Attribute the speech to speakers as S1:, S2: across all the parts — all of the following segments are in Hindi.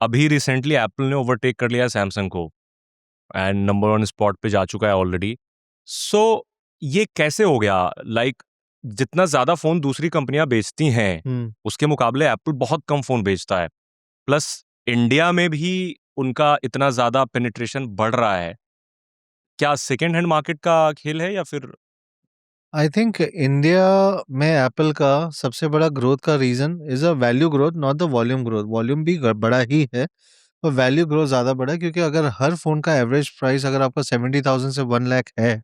S1: अभी रिसेंटली एप्पल ने ओवरटेक कर लिया सैमसंग को एंड नंबर 1 स्पॉट पे जा चुका है ऑलरेडी. सो ये कैसे हो गया? लाइक जितना ज्यादा फोन दूसरी कंपनियां बेचती हैं उसके मुकाबले एप्पल बहुत कम फोन बेचता है. प्लस इंडिया में भी उनका इतना ज्यादा पेनिट्रेशन बढ़ रहा है. क्या सेकेंड हैंड मार्केट का खेल है या फिर?
S2: आई थिंक इंडिया में एप्पल का सबसे बड़ा ग्रोथ का reason is a value growth, not the volume growth. Volume भी बड़ा ही है और वैल्यू ग्रोथ ज़्यादा बड़ा है, क्योंकि अगर हर फ़ोन का एवरेज प्राइस अगर आपका 70,000 से 1 लाख है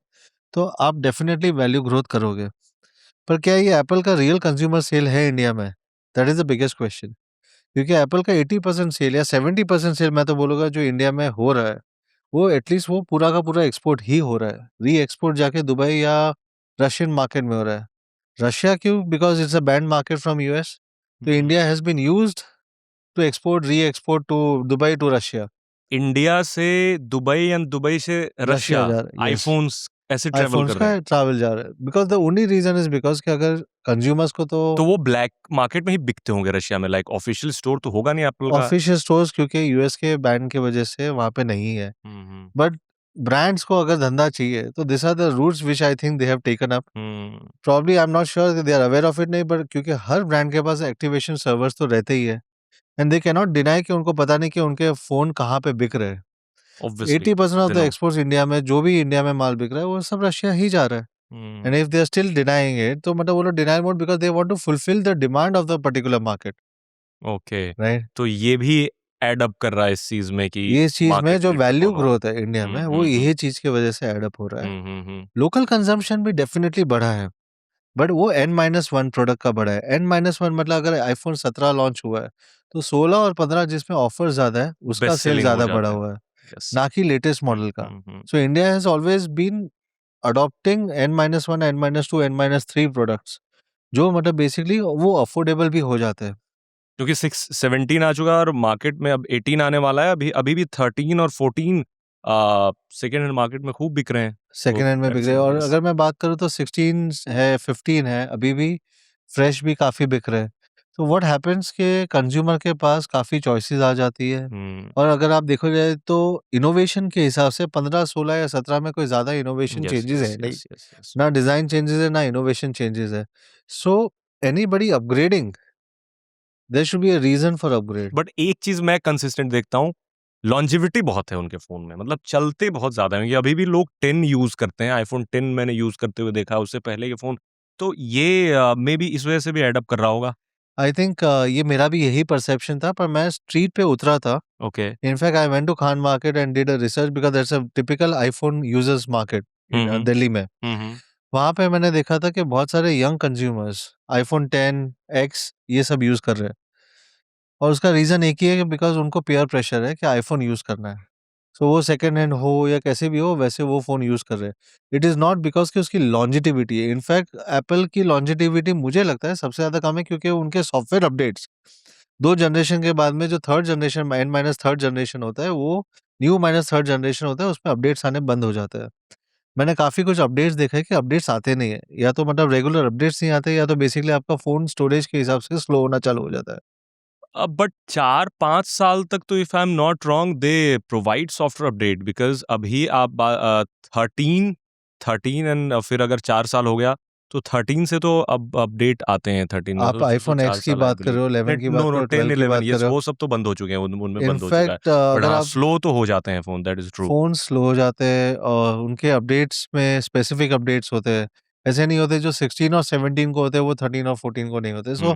S2: तो आप डेफिनेटली वैल्यू ग्रोथ करोगे. पर क्या ये एप्पल का रियल कंज्यूमर सेल है इंडिया में? That is the biggest question. क्योंकि एप्पल का 80% सेल या 70% सेल मैं तो बोलूँगा जो इंडिया में हो रहा है, वो एटलीस्ट वो पूरा का पूरा एक्सपोर्ट ही हो रहा है. री एक्सपोर्ट जाके दुबई या रशियन मार्केट में हो रहा है. रशिया क्यों? Because it's a banned market from US. तो India has been used to export, re export to Dubai to Russia.
S1: India से दुबई एंड दुबई से रशिया
S2: जा रहा है, yes.
S1: आईफोन्स ऐसे ट्रेवल
S2: आईफोन्स
S1: कर
S2: का
S1: रहे हैं.
S2: ट्रैवल जा रहा है. Because the only reason is because कि अगर कंज्यूमर्स को तो
S1: तो वो ब्लैक मार्केट में ही बिकते होंगे रशिया में. लाइक ऑफिशियल स्टोर तो होगा नहीं एप्पल का.
S2: ऑफिशियल स्टोर्स क्योंकि यूएस के बैन की वजह से वहाँ पे नहीं है. बट ब्रांड्स को अगर धंधा चाहिए तो this are the routes which I think they have taken up. Probably I am not sure they are aware of it, नहीं, बट क्योंकि हर ब्रांड के पास एक्टिवेशन सर्वर्स तो रहते ही है and they can not deny कि उनको पता नहीं कि उनके फोन कहाँ पे बिक रहे हैं. 80% ऑफ द एक्सपोर्ट्स इंडिया में जो भी इंडिया में माल बिक रहा है वो सब रशिया ही जा रहा है. And if they are still denying it, तो मतलब वो लोग denial mode because they want to fulfill the demand of the particular market.
S1: Okay.
S2: Right?
S1: तो ये भी एड अप कर रहा है इस चीज में कि
S2: ये चीज में
S1: market
S2: जो
S1: need to
S2: value
S1: follow.
S2: Growth है इंडिया में वो यही चीज की वजह से एड अप हो रहा है. लोकल कंजम्पशन भी डेफिनेटली बढ़ा है, बट वो N-1 प्रोडक्ट का बढ़ा है. N-1 मतलब अगर आईफोन 17 लॉन्च हुआ है तो 16 और 15 जिसमें ऑफर ज्यादा है उसका
S1: Best
S2: सेल
S1: selling हो
S2: ज्यादा
S1: जाता
S2: बढ़ा
S1: है.
S2: हुआ है,
S1: Yes.
S2: ना कि लेटेस्ट मॉडल का. So India has always been adopting N-1, N-2, N-3 products जो मतलब बेसिकली वो अफोर्डेबल भी हो जाते हैं.
S1: क्योंकि 17 आ चुका है और मार्केट में अब 18 आने वाला है. अभी भी 13 और 14 सेकेंड हैंड मार्केट में खूब बिक रहे हैं.
S2: सेकेंड हैंड में बिक रहे हैं. और अगर मैं बात करूँ तो 16 है, 15 है, अभी भी फ्रेश भी काफ़ी बिक रहे हैं. तो व्हाट हैपेंस के कंज्यूमर के पास काफ़ी चॉइसेस आ जाती है. और अगर आप देखो जाए तो इनोवेशन के हिसाब से 15, 16 या 17 में कोई ज़्यादा इनोवेशन चेंजेस है नहीं. ना डिज़ाइन चेंजेस है, ना इनोवेशन चेंजेस है. So anybody upgrading, there should be a reason for upgrade.
S1: But एक चीज मैं कंसिस्टेंट देखता हूँ, लॉन्जिविटी बहुत है उनके फोन में. मतलब चलते बहुत ज्यादा हैं. अभी भी लोग 10 यूज करते हैं. आईफोन 10 मैंने यूज करते हुए देखा, उससे पहले के फोन. तो ये मे बी इस वजह से भी एडअप कर रहा होगा.
S2: आई थिंक ये मेरा भी यही परसेप्शन था, पर मैं स्ट्रीट पे उतरा था.
S1: Okay.
S2: In fact I went to Khan Market and did a research because that's a typical iPhone users market Delhi में. वहाँ पे मैंने देखा था कि बहुत सारे यंग कंज्यूमर्स आईफोन 10X ये सब यूज कर रहे हैं. और उसका रीजन एक ही है कि बिकॉज उनको पीयर प्रेशर है कि आईफोन यूज करना है. सो वो सेकेंड हैंड हो या कैसे भी हो वैसे वो फोन यूज कर रहे हैं. इट इज नॉट बिकॉज कि उसकी लॉन्जिटिविटी है. इनफैक्ट एप्पल की लॉन्जिटिविटी मुझे लगता है सबसे ज्यादा कम है क्योंकि उनके सॉफ्टवेयर अपडेट्स 2 जनरेशन के बाद में जो थर्ड जनरेशन N-3 जनरेशन होता है वो न्यू-3 जनरेशन होता है, उसमें अपडेट्स आने बंद हो जाते हैं. मैंने काफ़ी कुछ अपडेट्स देखा है कि अपडेट्स आते नहीं है, या तो मतलब रेगुलर अपडेट्स नहीं आते या तो बेसिकली आपका फ़ोन स्टोरेज के हिसाब से स्लो होना चालू हो जाता है.
S1: बट 4-5 साल तक तो if I am not wrong they provide software update. Because अभी आप 13 एंड फिर अगर 4 साल हो गया तो 13 से तो अब अपडेट आते हैं. 13 में
S2: आप
S1: तो
S2: आईफोन
S1: 4
S2: एक्स की
S1: साल
S2: बात कर रहे हो, 11 की बात
S1: नो
S2: कर
S1: नो
S2: रहे हो,
S1: 10
S2: 12 की
S1: 11
S2: बात कर
S1: यस,
S2: रहे हो.
S1: वो सब तो बंद हो चुके हैं. उनमें बंद हो चुका है.
S2: इनफैक्ट
S1: बट
S2: अगर
S1: हाँ,
S2: आप
S1: स्लो तो हो जाते हैं phone. That is true.
S2: Phone slow हो जाते हैं और उनके अपडेट्स में स्पेसिफिक अपडेट्स होते हैं. ऐसे नहीं होते जो 16 और 17 को होते हैं वो 13 और 14 को नहीं होते. सो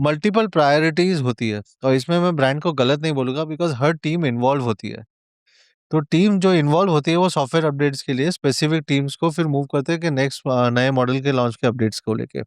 S2: मल्टीपल प्रायोरिटीज होती है. और इसमें मैं ब्रांड को गलत नहीं बोलूँगा बिकॉज़ हर टीम इन्वॉल्व होती है. तो टीम जो इन्वॉल्व होती है वो सॉफ्टवेयर अपडेट्स के लिए स्पेसिफिक टीम्स को फिर मूव करते हैं कि नेक्स्ट नए मॉडल के लॉन्च के अपडेट्स को लेके.